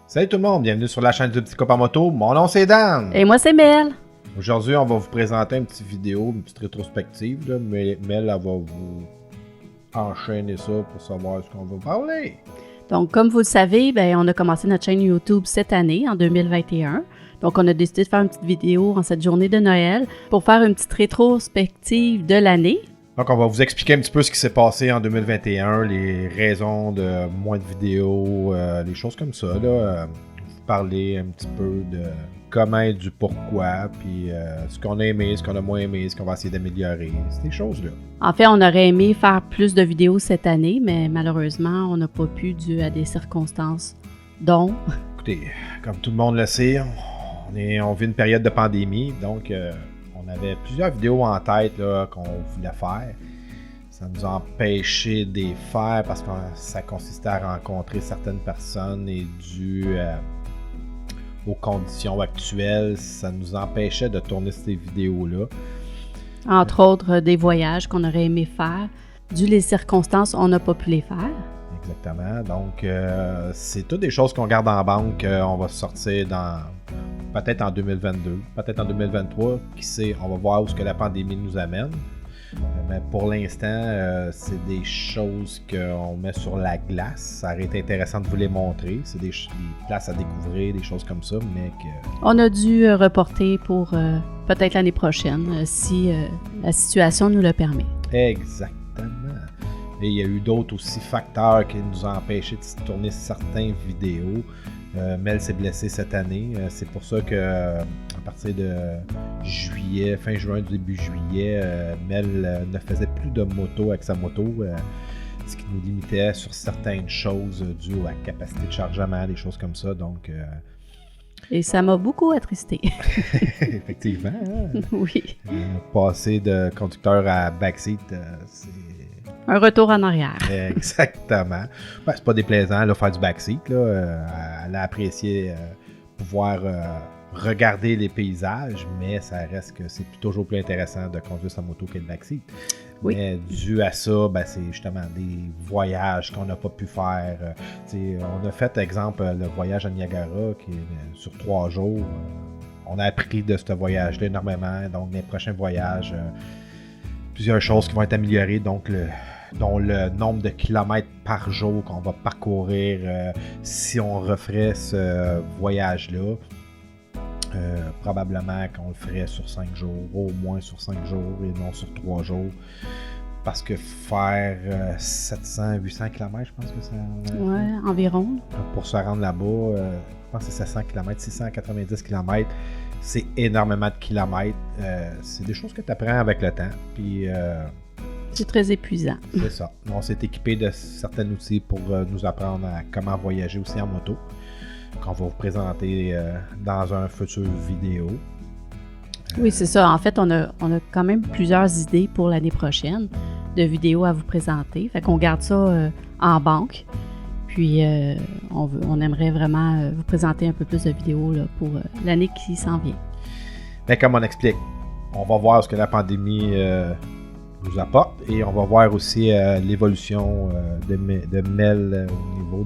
Salut tout le monde, bienvenue sur la chaîne du Petit Copain Moto. Mon nom c'est Dan. Et moi c'est Mel. Aujourd'hui, on va vous présenter une petite vidéo, une petite rétrospective. Là. Mel, elle va vous enchaîner ça pour savoir ce qu'on va parler. Donc, comme vous le savez, on a commencé notre chaîne YouTube cette année, en 2021. Donc, on a décidé de faire une petite vidéo en cette journée de Noël pour faire une petite rétrospective de l'année. Donc, on va vous expliquer un petit peu ce qui s'est passé en 2021, les raisons de moins de vidéos, les choses comme ça. Là. Vous parler un petit peu de comment et du pourquoi, puis ce qu'on a aimé, ce qu'on a moins aimé, ce qu'on va essayer d'améliorer, ces choses-là. En fait, on aurait aimé faire plus de vidéos cette année, mais malheureusement, on n'a pas pu dû à des circonstances, dont... Écoutez, comme tout le monde le sait, on vit une période de pandémie, donc... on avait plusieurs vidéos en tête là, qu'on voulait faire. Ça nous a empêché de les faire parce que ça consistait à rencontrer certaines personnes et dû aux conditions actuelles, ça nous empêchait de tourner ces vidéos-là. Entre autres, des voyages qu'on aurait aimé faire. Dû les circonstances, on n'a pas pu les faire. Exactement. Donc, c'est toutes des choses qu'on garde en banque. On va sortir dans... peut-être en 2022, peut-être en 2023, qui sait, on va voir où ce que la pandémie nous amène. Mais pour l'instant, c'est des choses qu'on met sur la glace. Ça aurait été intéressant de vous les montrer. C'est des places à découvrir, des choses comme ça, mais que... On a dû reporter pour peut-être l'année prochaine, si la situation nous le permet. Exactement. Et il y a eu d'autres aussi facteurs qui nous ont empêchés de tourner certaines vidéos. Mel s'est blessé cette année. C'est pour ça que à partir de juillet, fin juin, début juillet, Mel ne faisait plus de moto avec sa moto, ce qui nous limitait sur certaines choses dues à la capacité de chargement, des choses comme ça. Donc, et ça m'a beaucoup attristé. Effectivement. Hein? Oui. Passer de conducteur à backseat, c'est... un retour en arrière. Exactement. Ben, c'est pas déplaisant là, faire du backseat. Elle a apprécié pouvoir regarder les paysages, mais ça reste que c'est toujours plus intéressant de conduire sa moto que le backseat. Oui. Mais dû à ça, c'est justement des voyages qu'on n'a pas pu faire. On a fait, exemple, le voyage à Niagara qui est sur 3 jours. On a appris de ce voyage-là énormément. Donc, les prochains voyages, plusieurs choses qui vont être améliorées. Donc, dont le nombre de kilomètres par jour qu'on va parcourir si on referait ce voyage-là. Probablement qu'on le ferait sur 5 jours, au moins sur 5 jours et non sur 3 jours. Parce que faire 700-800 km, je pense que ça... Ouais, environ. Pour se rendre là-bas, je pense que c'est 700 km, 690 km. C'est énormément de kilomètres. C'est des choses que tu apprends avec le temps. Puis... c'est très épuisant. C'est ça. On s'est équipé de certains outils pour nous apprendre à comment voyager aussi en moto, qu'on va vous présenter dans un futur vidéo. Oui, c'est ça. En fait, on a quand même plusieurs idées pour l'année prochaine de vidéos à vous présenter. Fait qu'on garde ça en banque. Puis, on aimerait vraiment vous présenter un peu plus de vidéos là, pour l'année qui s'en vient. Mais comme on explique, on va voir ce que la pandémie... nous apporte et on va voir aussi l'évolution de Mel au niveau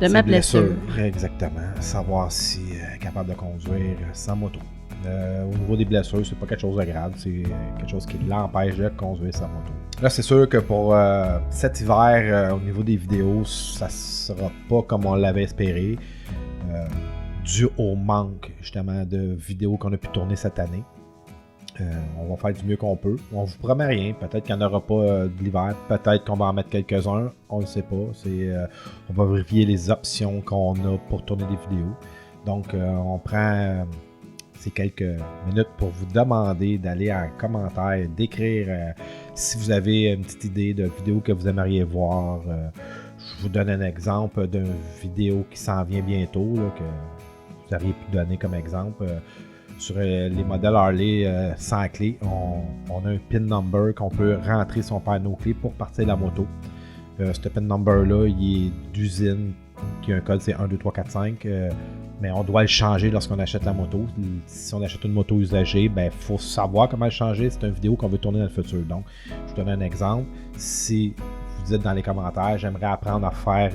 de ma blessure. Exactement. Savoir si elle est capable de conduire sans moto. Au niveau des blessures, c'est pas quelque chose de grave, c'est quelque chose qui l'empêche de conduire sa moto. Là, c'est sûr que pour cet hiver, au niveau des vidéos, ça sera pas comme on l'avait espéré, dû au manque justement de vidéos qu'on a pu tourner cette année. On va faire du mieux qu'on peut. On vous promet rien. Peut-être qu'il n'y en aura pas de l'hiver. Peut-être qu'on va en mettre quelques-uns. On ne le sait pas. On va vérifier les options qu'on a pour tourner des vidéos. Donc, on prend ces quelques minutes pour vous demander d'aller en commentaire, d'écrire si vous avez une petite idée de vidéo que vous aimeriez voir. Je vous donne un exemple d'une vidéo qui s'en vient bientôt, là, que vous auriez pu donner comme exemple. Sur les modèles Harley sans clé, on a un PIN number qu'on peut rentrer son panneau clé pour partir de la moto. Ce PIN number-là, il est d'usine, qui a un code, c'est 1, 2, 3, 4, 5. Mais on doit le changer lorsqu'on achète la moto. Si on achète une moto usagée, il faut savoir comment le changer. C'est une vidéo qu'on veut tourner dans le futur. Donc, je vous donne un exemple. Si vous dites dans les commentaires, j'aimerais apprendre à faire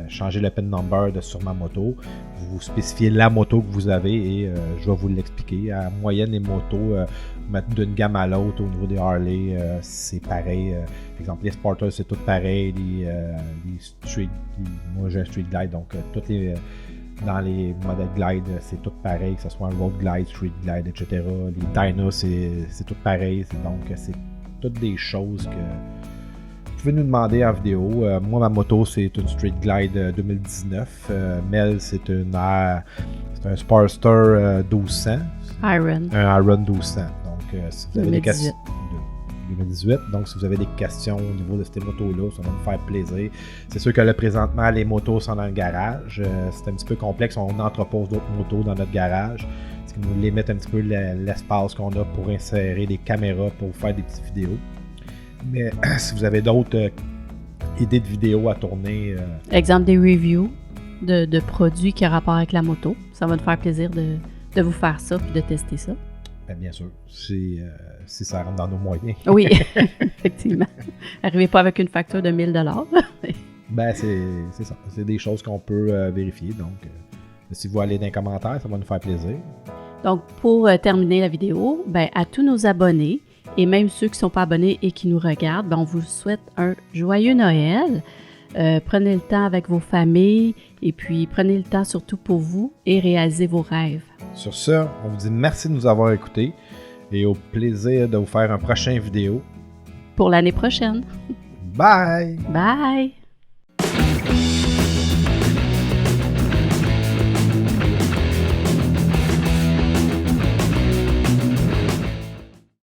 changer le PIN number sur ma moto. Vous spécifiez la moto que vous avez et je vais vous l'expliquer. En moyenne, les motos, mettre d'une gamme à l'autre au niveau des Harley, c'est pareil. Par exemple, les Sporters, c'est tout pareil. Les Street, moi j'ai un Street Glide, donc toutes les... dans les modèles Glide, c'est tout pareil, que ce soit un Road Glide, Street Glide, etc. Les Dyna, c'est tout pareil. Donc, c'est toutes des choses que vous pouvez nous demander en vidéo. Moi, ma moto, c'est une Street Glide 2019. Mel, c'est un Sportster 1200. Iron. Un Iron 1200. Donc, si vous avez 2018. des questions... 2018. Donc, si vous avez des questions au niveau de ces motos-là, ça va nous faire plaisir. C'est sûr que là, présentement, les motos sont dans le garage. C'est un petit peu complexe. On entrepose d'autres motos dans notre garage. Ce qui nous limite un petit peu l'espace qu'on a pour insérer des caméras pour faire des petites vidéos. Mais si vous avez d'autres idées de vidéos à tourner... Exemple des reviews de produits qui ont rapport avec la moto. Ça va nous faire plaisir de vous faire ça puis de tester ça. Bien sûr, si ça rentre dans nos moyens. Oui, effectivement. Arrivez pas avec une facture de 1000 $. C'est ça. C'est des choses qu'on peut vérifier. Donc, si vous allez dans les commentaires, ça va nous faire plaisir. Donc, pour terminer la vidéo, à tous nos abonnés, et même ceux qui ne sont pas abonnés et qui nous regardent, on vous souhaite un joyeux Noël. Prenez le temps avec vos familles et puis prenez le temps surtout pour vous et réalisez vos rêves. Sur ce, on vous dit merci de nous avoir écoutés et au plaisir de vous faire un prochain vidéo. Pour l'année prochaine. Bye! Bye!